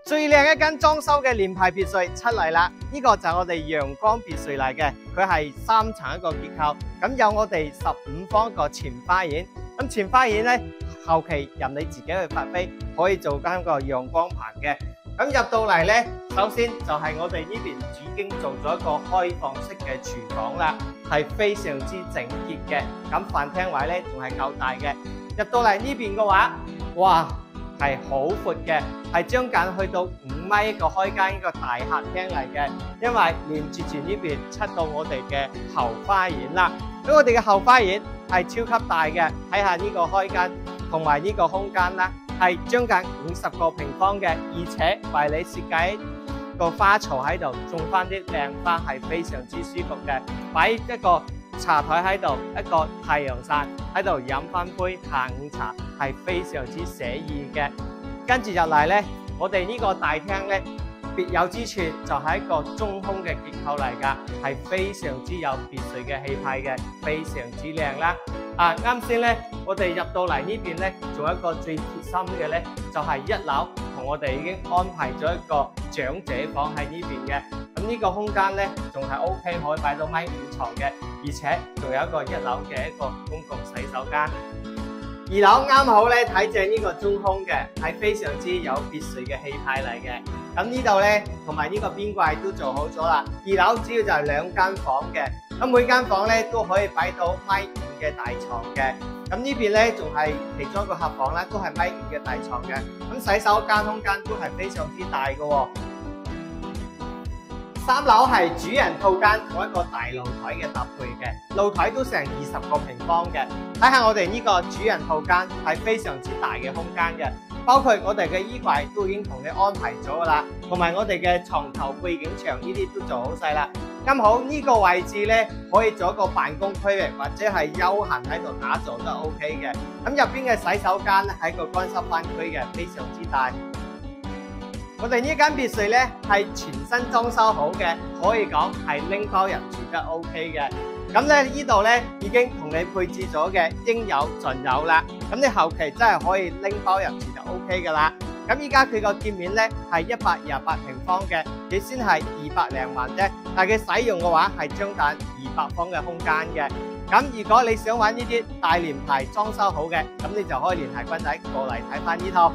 最靚一間裝修嘅聯排別墅出嚟啦！呢個就係我哋陽光別墅嚟嘅，佢係3層一個結構，咁有我哋15方個前花園，咁前花園咧後期任你自己去發揮，可以做翻個陽光棚嘅。咁入到嚟咧，首先就係我哋呢邊已經做咗一個開放式嘅廚房啦，係非常之整潔嘅。咁飯廳位咧仲係夠大嘅。入到嚟呢邊嘅話，哇！係好闊嘅，係將近去到5米一個開間一個大客廳嚟嘅，因為連接住呢邊出到我哋嘅後花園啦。咁我哋嘅後花園係超級大嘅，睇下呢個開間同埋呢個空間啦，係將近50個平方嘅，而且為你設計個花槽喺度種翻啲靚花，係非常之舒服嘅。擺一個茶台喺度，一個太陽傘喺度飲翻杯下午茶，係非常之寫意嘅。跟住入嚟呢，我哋呢個大廳呢，別有之處就係一個中空嘅結構嚟㗎，係非常之有別墅嘅氣派嘅，非常之靚啦。啱先呢，我哋入到嚟呢邊呢，仲有一個最貼心嘅呢，就係1樓同我哋已經安排咗一個長者房喺呢邊嘅。咁呢個空間呢，仲係 OK，可以擺到1.5米床嘅，而且仲有一個1樓嘅一個公共洗手間。2樓啱好咧睇正呢個中空嘅，係非常之有別墅嘅氣派嚟嘅。咁呢度咧同埋呢個邊櫃都做好咗啦。2樓主要就係2間房嘅，咁每間房咧都可以擺到1.5米嘅大床嘅。咁呢邊咧仲係其中一個客房啦，都係1.5米嘅大床嘅。咁洗手間空間都係非常之大嘅喎。3樓係主人套間同一個大露台嘅搭配嘅，露台都成20個平方嘅。睇下我哋呢個主人套間係非常之大嘅空間嘅，包括我哋嘅衣櫃都已經同你安排咗噶啦，同埋我哋嘅床頭背景牆呢啲都做好晒啦。啱好呢個位置呢，可以做一個辦公區域或者係休閒喺度打造都 OK 嘅。咁入邊嘅洗手間咧係一個乾濕分區嘅，非常之大。我哋呢間別墅呢係全新裝修好嘅，可以講係拎包入住得 OK 嘅。咁咧呢度呢已經同你配置咗嘅應有盡有啦。咁你後期真係可以拎包入住就 OK 噶啦。咁依家佢個店面呢係128平方嘅，佢先係200零萬啫，但係佢使用嘅話係將近200方嘅空間嘅。咁如果你想揾呢啲大連排裝修好嘅，咁你就可以聯繫君仔過嚟睇翻呢套。